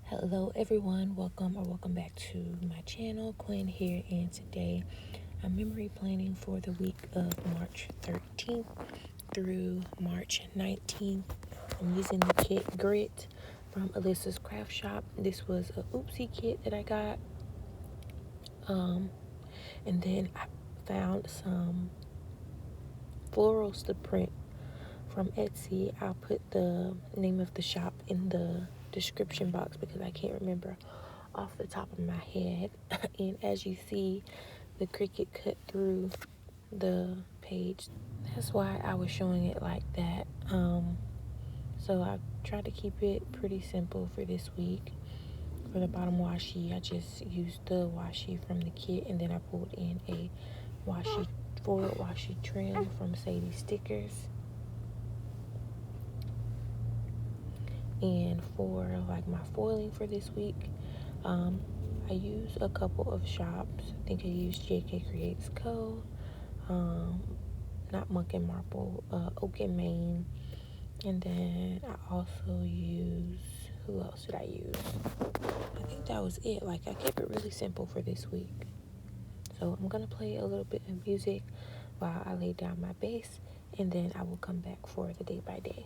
Hello everyone, welcome back to my channel. Quen here, and today I'm memory planning for the week of March 13th through March 19th. I'm using the kit Grit from Alyssa's Craft Shop. This was a oopsie kit that I got. And then I found some florals to print from Etsy. I'll put the name of the shop in the description box because I can't remember off the top of my head. And as you see, the Cricut cut through the page. That's why I was showing it like that. So I tried to keep it pretty simple for this week. For the bottom washi, I just used the washi from the kit, and then I pulled in a forward washi trim from Sadie Stickers. And for like my foiling for this week, I used a couple of shops. I think I used JK Creates Co. Not Monk and Marble, Oak and Maine. And then I also used, who else did I use? I think that was it. Like, I kept it really simple for this week. So I'm gonna play a little bit of music while I lay down my base, and then I will come back for the day by day.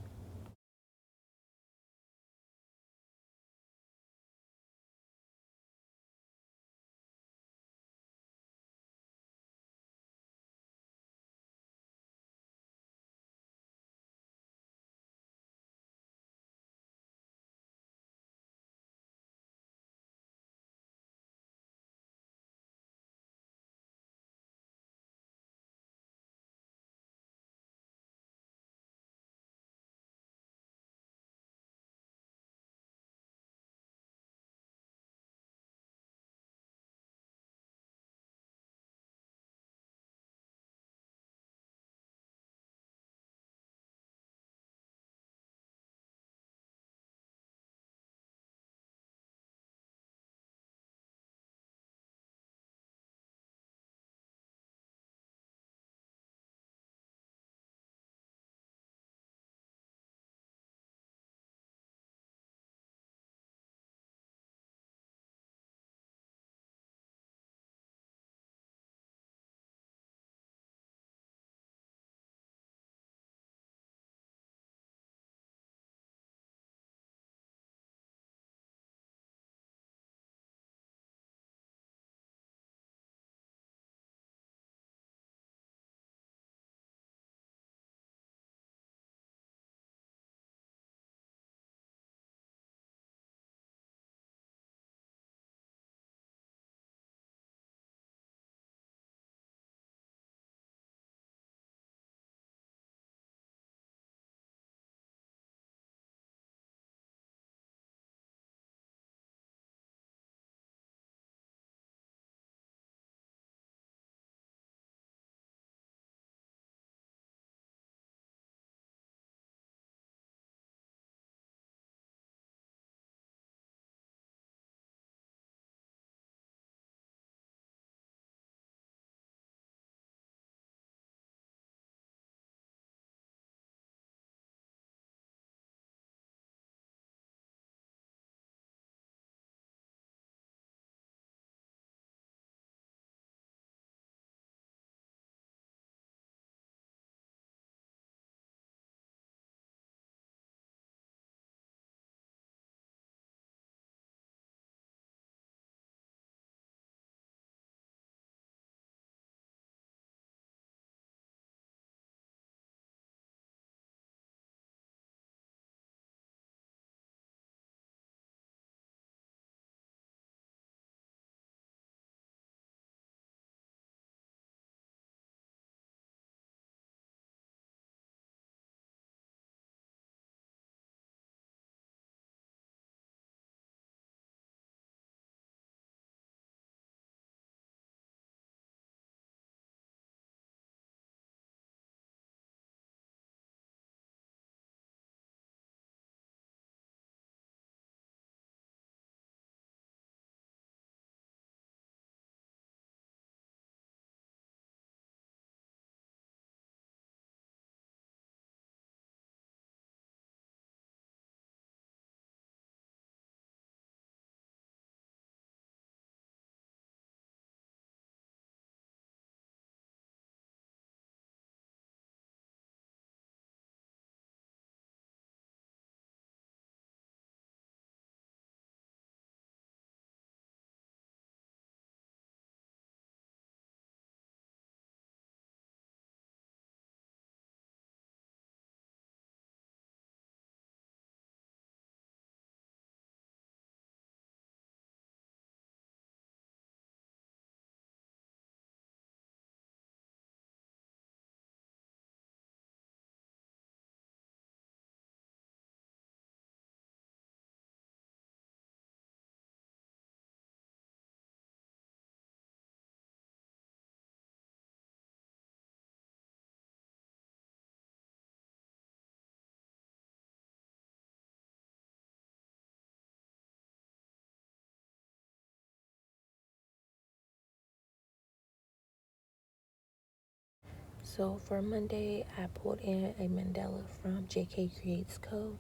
So for Monday, I pulled in a mandala from JK Creates Co.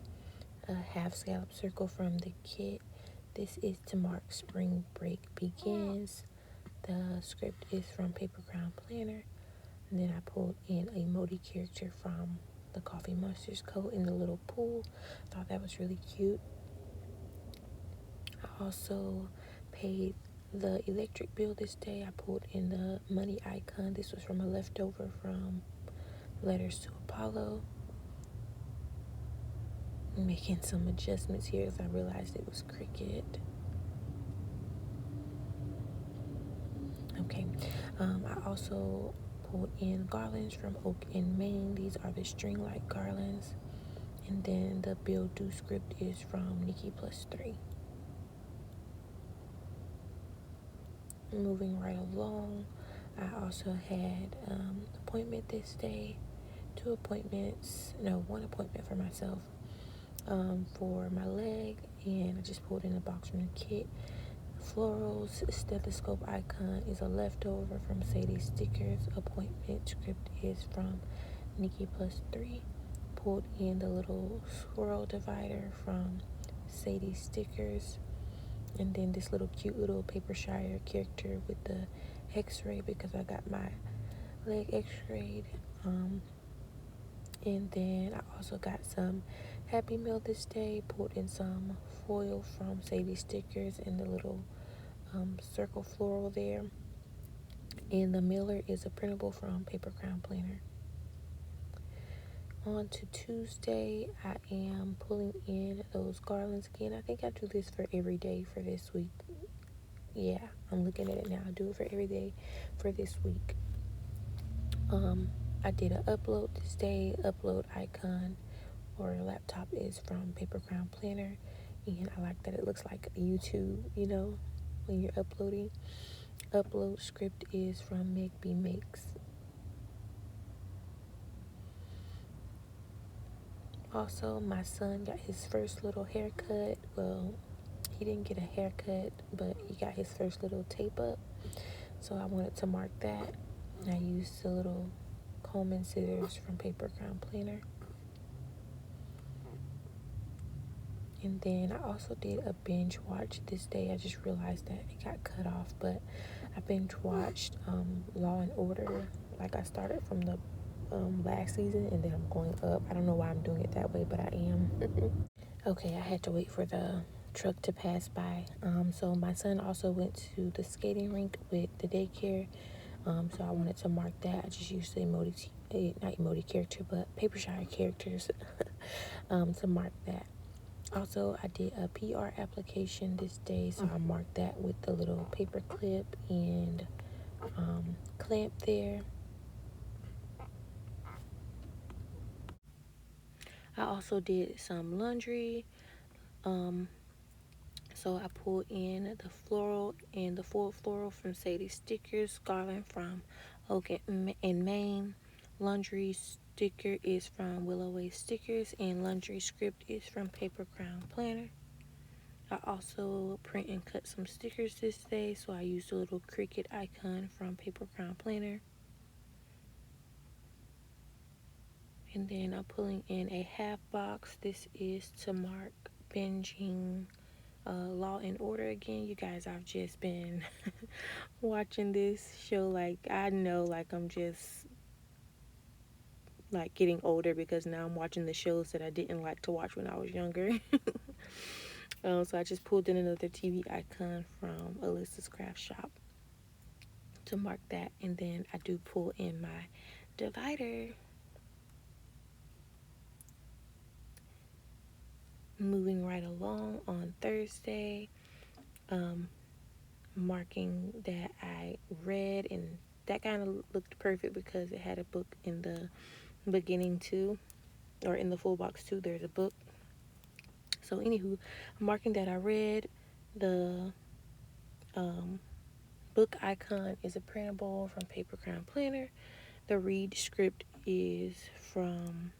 A half scallop circle from the kit. This is to mark spring break begins. The script is from Paper Crown Planner. And then I pulled in a Modi character from the Coffee Monsters Co. in the little pool. Thought that was really cute. I also paid the electric bill this day. I pulled in the money icon. This was from a leftover from Letters to Apollo. I'm making some adjustments here as I realized it was Cricut. Okay. I also pulled in garlands from Oak in Maine. These are the string-like garlands. And then the bill due script is from Nikki Plus 3. Moving right along, I also had appointment this day. One appointment for myself for my leg, and I just pulled in a box from the kit. Floral's stethoscope icon is a leftover from Sadie's stickers. Appointment script is from Nikki Plus 3. Pulled in the little swirl divider from Sadie's stickers. And then this little cute little Paper Shire character with the x-ray because I got my leg x-rayed. And then I also got some Happy Meal this day. Pulled in some foil from Sadie Stickers and the little circle floral there. And the mailer is a printable from Paper Crown Planner. On to Tuesday, I am pulling in those garlands again. I think I do this for every day for this week. Yeah, I'm looking at it now. I do it for every day for this week. I did an upload this day. Upload icon or laptop is from Paper Crown Planner, and I like that it looks like YouTube, when you're uploading. Upload script is from Meg B Makes. Also, my son got his first little haircut. Well, he didn't get a haircut, but he got his first little tape up. So I wanted to mark that. I used the little comb and scissors from Paper Crown Planner. And then I also did a binge watch this day. I just realized that it got cut off, but I binge watched Law and Order. Like, I started from the last season and then I'm going up. I don't know why I'm doing it that way, but I am. Okay, I had to wait for the truck to pass by. So my son also went to the skating rink with the daycare. So I wanted to mark that. I just used the not emoji character, but Paper Shire characters to mark that. Also, I did a PR application this day, so I marked that with the little paper clip and clamp there. I also did some laundry. So I pulled in the floral and the full floral from Sadie Stickers, garland from Oak in Maine. Laundry sticker is from Willow Way Stickers, and laundry script is from Paper Crown Planner. I also print and cut some stickers this day, so I used a little Cricut icon from Paper Crown Planner. And then I'm pulling in a half box. This is to mark binging Law and Order again. You guys, I've just been watching this show. Like, I know, like, I'm just like getting older because now I'm watching the shows that I didn't like to watch when I was younger. So I just pulled in another TV icon from Alyssa's Craft Shop to mark that. And then I do pull in my divider. Moving right along on Thursday, marking that I read, and that kind of looked perfect because it had a book in the beginning too, or in the full box too. There's a book. So anywho, marking that I read. The book icon is a printable from Paper Crown Planner. The read script is from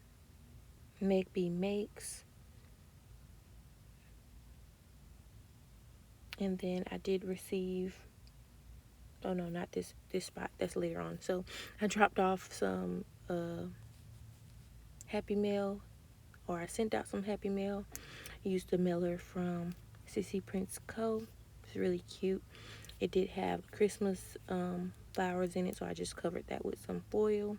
Meg B Makes. And then I did receive Oh no, not this spot. That's later on. So I dropped off some Happy Mail, or I sent out some Happy Mail. I used the mailer from Sissysprintsco. It's really cute. It did have Christmas flowers in it, so I just covered that with some foil.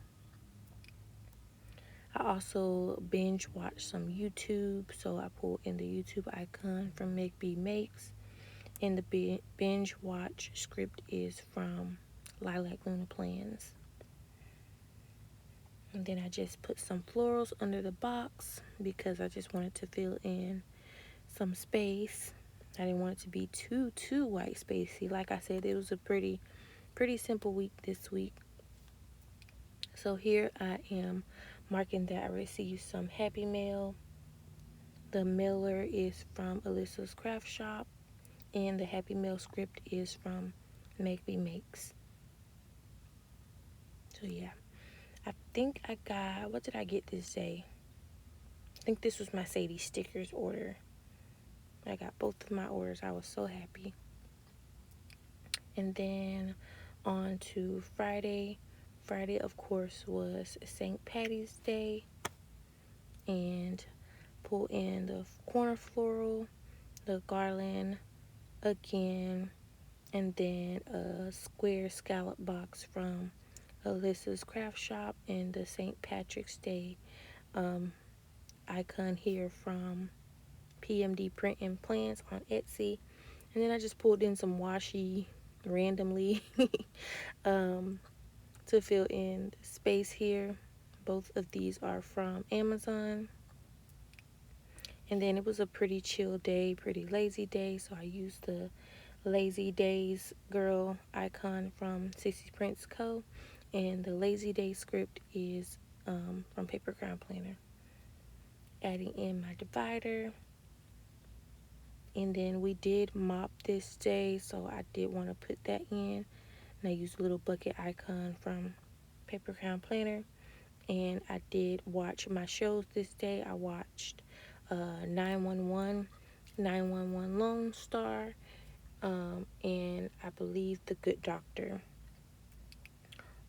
I also binge watched some YouTube, so I pulled in the YouTube icon from Make Be Makes, and the binge watch script is from Lilac Luna Plans. And then I just put some florals under the box because I just wanted to fill in some space. I didn't want it to be too white spacey. Like I said, it was a pretty simple week this week. So here I am marking that I received some Happy Mail. The mailer is from Alyssa's Craft Shop, and the Happy Mail script is from Make Me Makes. So yeah, I think I got, what did I get this day? I think this was my Sadie stickers order. I got both of my orders. I was so happy. And then on to Friday. Friday, of course, was St. Patty's Day, and pull in the corner floral, the garland again, and then a square scallop box from Alyssa's Craft Shop, and the St. Patrick's Day icon here from PMD Print and Plans on Etsy. And then I just pulled in some washi randomly to fill in the space here. Both of these are from Amazon. And then it was a pretty chill day, pretty lazy day, so I used the Lazy Days girl icon from Sissysprintsco, and the Lazy Day script is from Paper Crown Planner. Adding in my divider, and then we did mop this day, so I did want to put that in, and I used a little bucket icon from Paper Crown Planner. And I did watch my shows this day. I watched 911, 911 Lone Star, and I believe The Good Doctor.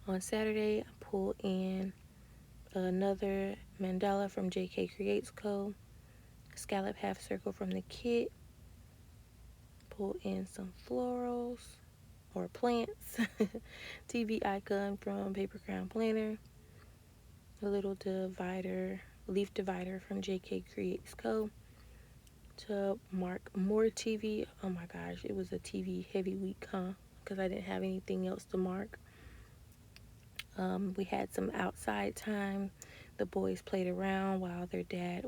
On Saturday, I pulled in another mandala from JK Creates Co., scallop half circle from the kit, pulled in some florals or plants, TV icon from Paper Crown Planner, a little divider, leaf divider from JK Creates Co. to mark more TV. Oh my gosh, it was a TV heavy week, huh? Because I didn't have anything else to mark. We had some outside time. The boys played around while their dad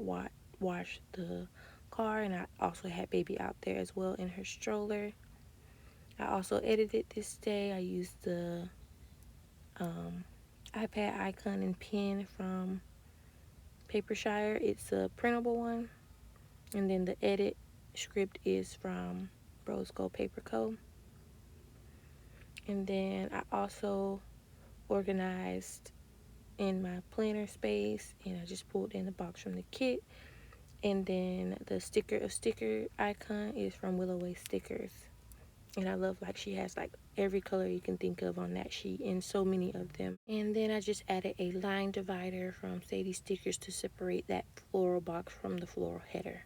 washed the car, and I also had baby out there as well in her stroller. I also edited this day. I used the iPad icon and pen from Papershire. It's a printable one. And then the edit script is from Rose Gold Paper Co. And then I also organized in my planner space, and I just pulled in the box from the kit. And then the sticker icon is from Willow Way Stickers. And I love, like, she has like every color you can think of on that sheet, and so many of them. And then I just added a line divider from Sadie Stickers to separate that floral box from the floral header.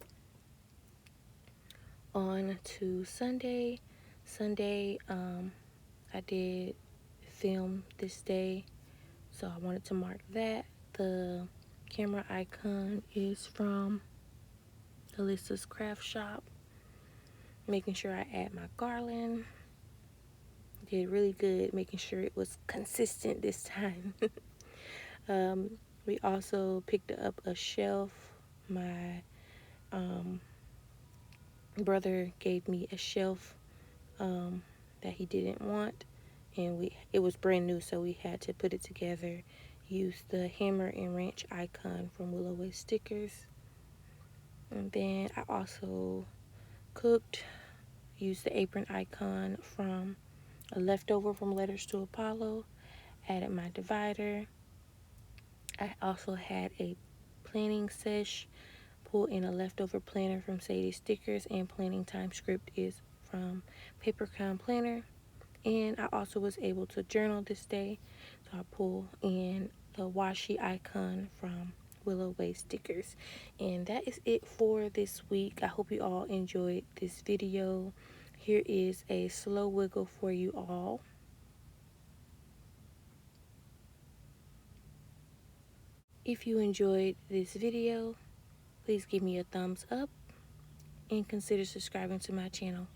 On to Sunday. I did film this day, so I wanted to mark that. The camera icon is from Alyssa's Craft Shop. Making sure I add my garland. Did really good making sure it was consistent this time. We also picked up a shelf. My brother gave me a shelf that he didn't want, and it was brand new, so we had to put it together. Use the hammer and wrench icon from Willow Way Stickers. And then I also cooked. Used the apron icon from a leftover from Letters to Apollo. Added my divider. I also had a planning sesh. Pulled in a leftover planner from Sadie Stickers, and planning time script is from Paper Crown Planner. And I also was able to journal this day. So I pull in the washi icon from Willow Way stickers. And that is it for this week. I hope you all enjoyed this video. Here is a slow wiggle for you all. If you enjoyed this video, please give me a thumbs up and consider subscribing to my channel.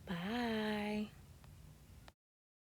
Bye.